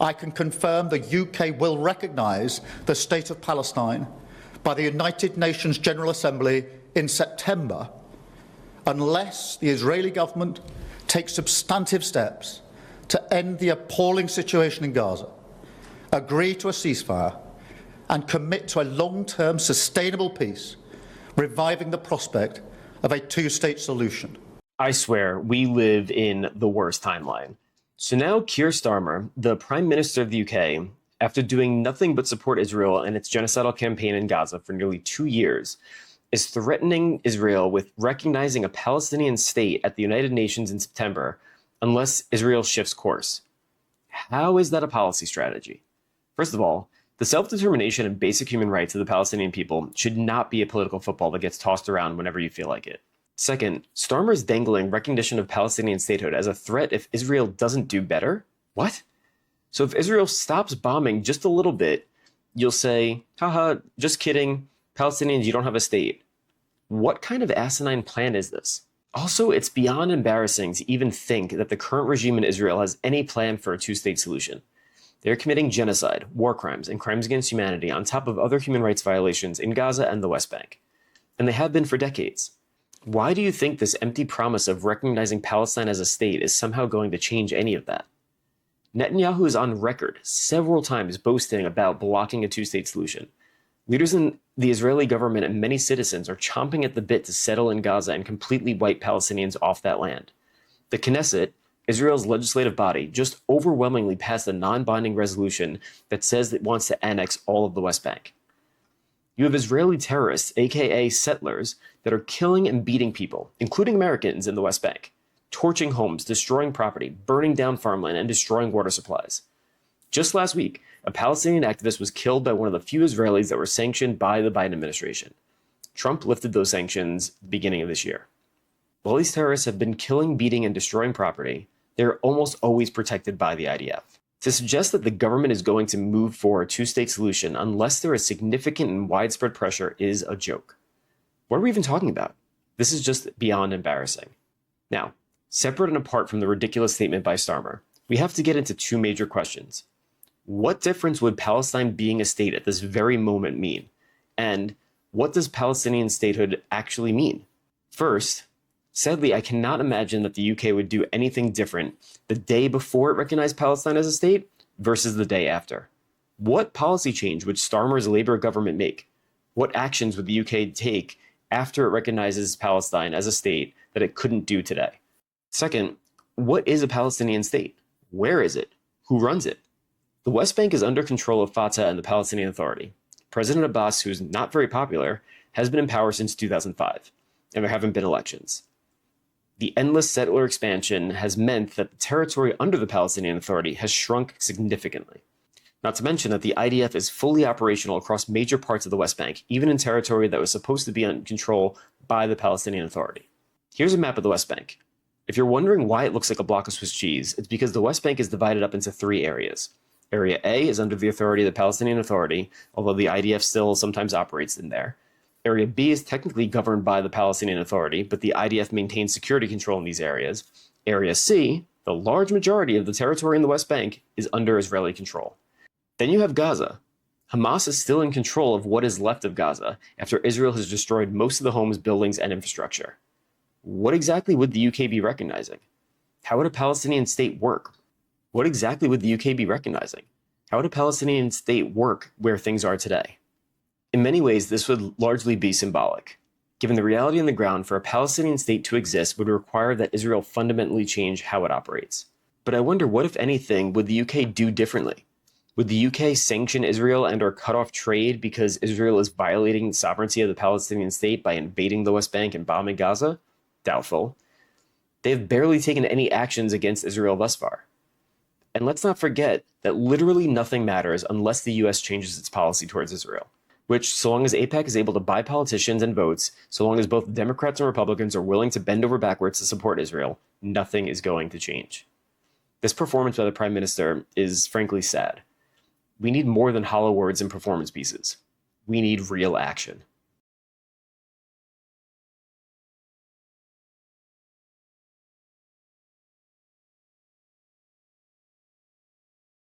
I can confirm the UK will recognise the State of Palestine by the United Nations General Assembly in September, unless the Israeli government takes substantive steps to end the appalling situation in Gaza, agree to a ceasefire, and commit to a long-term sustainable peace, reviving the prospect of a two-state solution. I swear, we live in the worst timeline. So now Keir Starmer, the Prime Minister of the UK, after doing nothing but support Israel and its genocidal campaign in Gaza for nearly 2 years, is threatening Israel with recognizing a Palestinian state at the United Nations in September unless Israel shifts course. How is that a policy strategy? First of all, the self-determination and basic human rights of the Palestinian people should not be a political football that gets tossed around whenever you feel like it. Second, Starmer is dangling recognition of Palestinian statehood as a threat if Israel doesn't do better? What? So if Israel stops bombing just a little bit, you'll say, haha, just kidding, Palestinians, you don't have a state. What kind of asinine plan is this? Also, it's beyond embarrassing to even think that the current regime in Israel has any plan for a two-state solution. They're committing genocide, war crimes, and crimes against humanity on top of other human rights violations in Gaza and the West Bank. And they have been for decades. Why do you think this empty promise of recognizing Palestine as a state is somehow going to change any of that? Netanyahu is on record several times boasting about blocking a two-state solution. Leaders in the Israeli government and many citizens are chomping at the bit to settle in Gaza and completely wipe Palestinians off that land. The Knesset, Israel's legislative body, just overwhelmingly passed a non-binding resolution that says it wants to annex all of the West Bank. You have Israeli terrorists, aka settlers, that are killing and beating people, including Americans in the West Bank, torching homes, destroying property, burning down farmland, and destroying water supplies. Just last week, a Palestinian activist was killed by one of the few Israelis that were sanctioned by the Biden administration. Trump lifted those sanctions at the beginning of this year. While these terrorists have been killing, beating, and destroying property, they're almost always protected by the IDF. To suggest that the government is going to move for a two-state solution unless there is significant and widespread pressure is a joke. What are we even talking about? This is just beyond embarrassing. Now, separate and apart from the ridiculous statement by Starmer, we have to get into two major questions. What difference would Palestine being a state at this very moment mean? And what does Palestinian statehood actually mean? First, sadly, I cannot imagine that the UK would do anything different the day before it recognized Palestine as a state versus the day after. What policy change would Starmer's Labour government make? What actions would the UK take after it recognizes Palestine as a state that it couldn't do today? Second, what is a Palestinian state? Where is it? Who runs it? The West Bank is under control of Fatah and the Palestinian Authority. President Abbas, who's not very popular, has been in power since 2005, and there haven't been elections. The endless settler expansion has meant that the territory under the Palestinian Authority has shrunk significantly. Not to mention that the IDF is fully operational across major parts of the West Bank, even in territory that was supposed to be in control by the Palestinian Authority. Here's a map of the West Bank. If you're wondering why it looks like a block of Swiss cheese, it's because the West Bank is divided up into 3 areas. Area A is under the authority of the Palestinian Authority, although the IDF still sometimes operates in there. Area B is technically governed by the Palestinian Authority, but the IDF maintains security control in these areas. Area C, the large majority of the territory in the West Bank, is under Israeli control. Then you have Gaza. Hamas is still in control of what is left of Gaza after Israel has destroyed most of the homes, buildings, and infrastructure. What exactly would the UK be recognizing? How would a Palestinian state work? What exactly would the UK be recognizing? How would a Palestinian state work where things are today? In many ways, this would largely be symbolic. Given the reality on the ground, for a Palestinian state to exist would require that Israel fundamentally change how it operates. But I wonder, what, if anything, would the UK do differently? Would the UK sanction Israel and or cut off trade because Israel is violating the sovereignty of the Palestinian state by invading the West Bank and bombing Gaza? Doubtful. They have barely taken any actions against Israel thus far. And let's not forget that literally nothing matters unless the US changes its policy towards Israel, which, so long as AIPAC is able to buy politicians and votes, so long as both Democrats and Republicans are willing to bend over backwards to support Israel, nothing is going to change. This performance by the Prime Minister is frankly sad. We need more than hollow words and performance pieces. We need real action.